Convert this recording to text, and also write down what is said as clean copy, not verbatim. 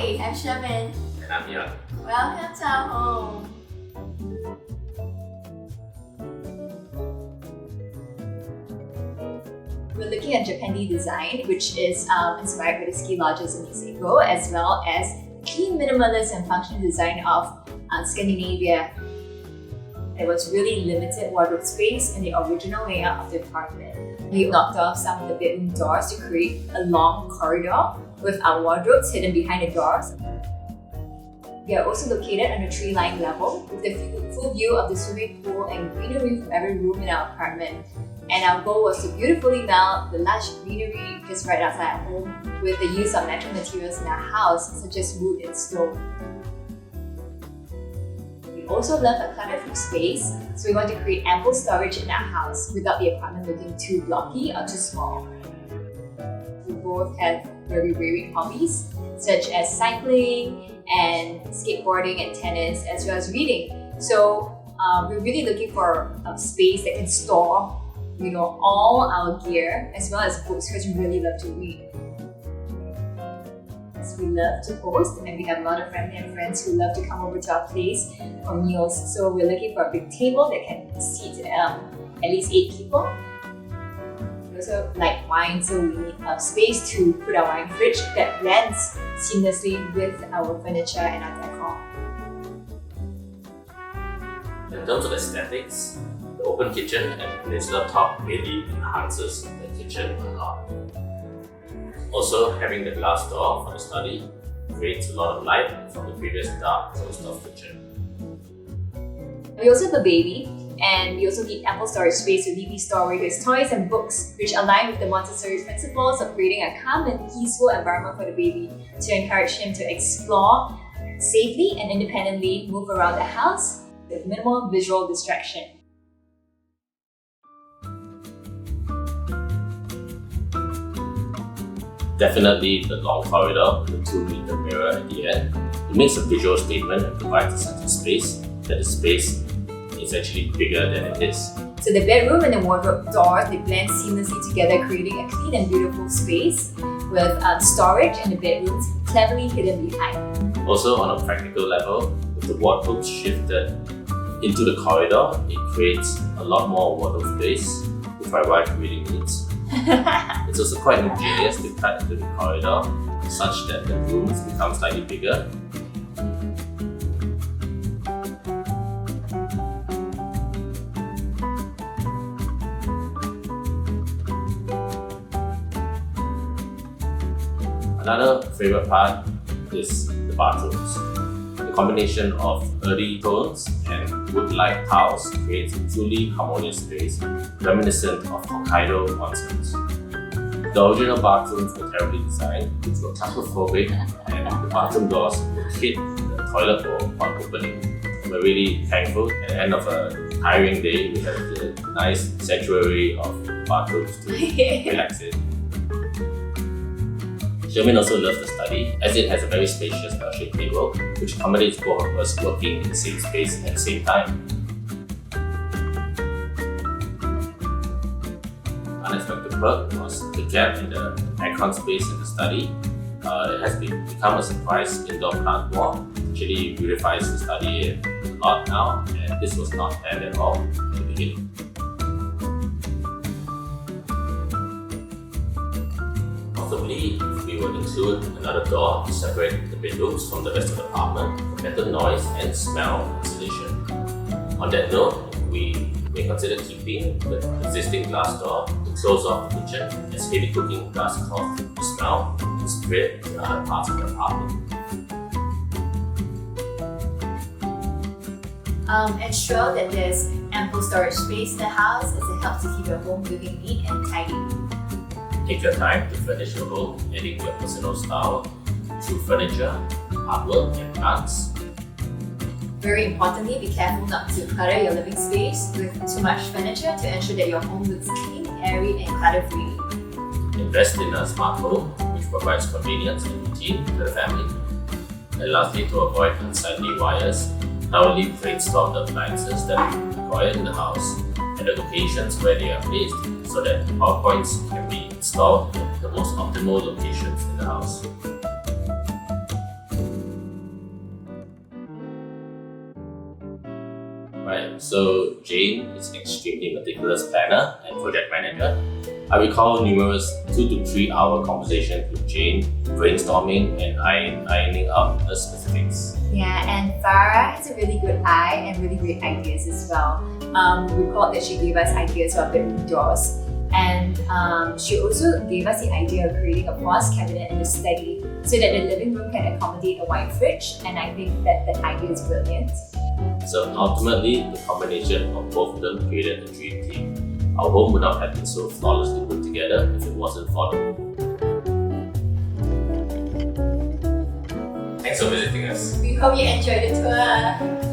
Hi, I'm Shermin. And I'm Yang. Welcome to our home. We're looking at Japandi design, which is inspired by the ski lodges in Mexico, as well as clean, minimalist and functional design of Scandinavia. There was really limited wardrobe space in the original layout of the apartment. We knocked off some of the bedroom doors to create a long corridor with our wardrobes hidden behind the doors. We are also located on a tree-lined level with the full view of the swimming pool and greenery from every room in our apartment. And our goal was to beautifully meld the lush greenery just right outside our home with the use of natural materials in our house, such as wood and stone. We also love a clutter-free space, so we want to create ample storage in our house without the apartment looking too blocky or too small. We both have very varied hobbies, such as cycling and skateboarding and tennis, as well as reading. So we're really looking for a space that can store all our gear as well as books, because we really love to read. We love to host, and we have a lot of family and friends who love to come over to our place for meals. So we're looking for a big table that can seat at least 8 people. We also like wine, so we need a space to put our wine fridge that blends seamlessly with our furniture and our decor. In terms of aesthetics, the open kitchen and peninsula top really enhances the kitchen a lot. Also, having the glass door for the study creates a lot of light from the previous dark closed-off kitchen. We also have a baby, and we also need ample storage space to neatly store his toys and books, which align with the Montessori principles of creating a calm and peaceful environment for the baby to encourage him to explore safely and independently move around the house with minimal visual distraction. Definitely the long corridor with the 2-meter mirror at the end. It makes a visual statement and provides a sense of space, that the space is actually bigger than it is. So the bedroom and the wardrobe doors, they blend seamlessly together, creating a clean and beautiful space with storage and the bedrooms cleverly hidden behind. Also, on a practical level, with the wardrobes shifted into the corridor, it creates a lot more wardrobe space, which my wife really needs. It's also quite ingenious to cut into the corridor such that the rooms become slightly bigger. Another favorite part is the bathrooms. The combination of earthy tones and wood-like tiles creates a truly harmonious space, reminiscent of Hokkaido onsens. The original bathrooms were terribly designed, which were claustrophobic, and the bathroom doors would hit the toilet bowl upon opening. We're really thankful. At the end of a tiring day, we have the nice sanctuary of bathrooms to relax in. Shermin also loves the study, as it has a very spacious L-shaped table, which accommodates both of us working in the same space at the same time. Unexpected perk was the gap in the aircon space in the study. It has become a surprise indoor plant wall. It actually beautifies the study a lot now, and this was not planned at all in the beginning. Possibly, we will include another door to separate the bedrooms from the rest of the apartment for better noise and smell insulation. On that note, we may consider keeping the existing glass door to close off the kitchen, as heavy cooking does cause the smell to spread to other parts of the apartment. Ensure that there's ample storage space in the house, as it helps to keep your home looking neat and tidy. Take your time to furnish your home, adding your personal style through furniture, artwork, and plants. Very importantly, be careful not to clutter your living space with too much furniture to ensure that your home looks clean, airy, and clutter-free. Invest in a smart home, which provides convenience and routine to the family. And lastly, to avoid unsightly wires, thoroughly brainstorm the appliances that are required in the house and the locations where they are placed, so that power points can be installed in the most optimal locations in the house. Right, so Jane is extremely meticulous planner and project manager. I recall numerous 2 to 3 hour conversations with Jane, brainstorming and ironing out the specifics. Yeah, and Farrah has a really good eye and really great ideas as well. We recall that she gave us ideas for bedroom doors, and she also gave us the idea of creating a pause cabinet in the study so that the living room can accommodate a wine fridge, and I think that idea is brilliant. So ultimately, the combination of both of them created a dream team. Our home would not have been so flawlessly put together if it wasn't for them. Thanks for visiting us. We hope you enjoyed the tour.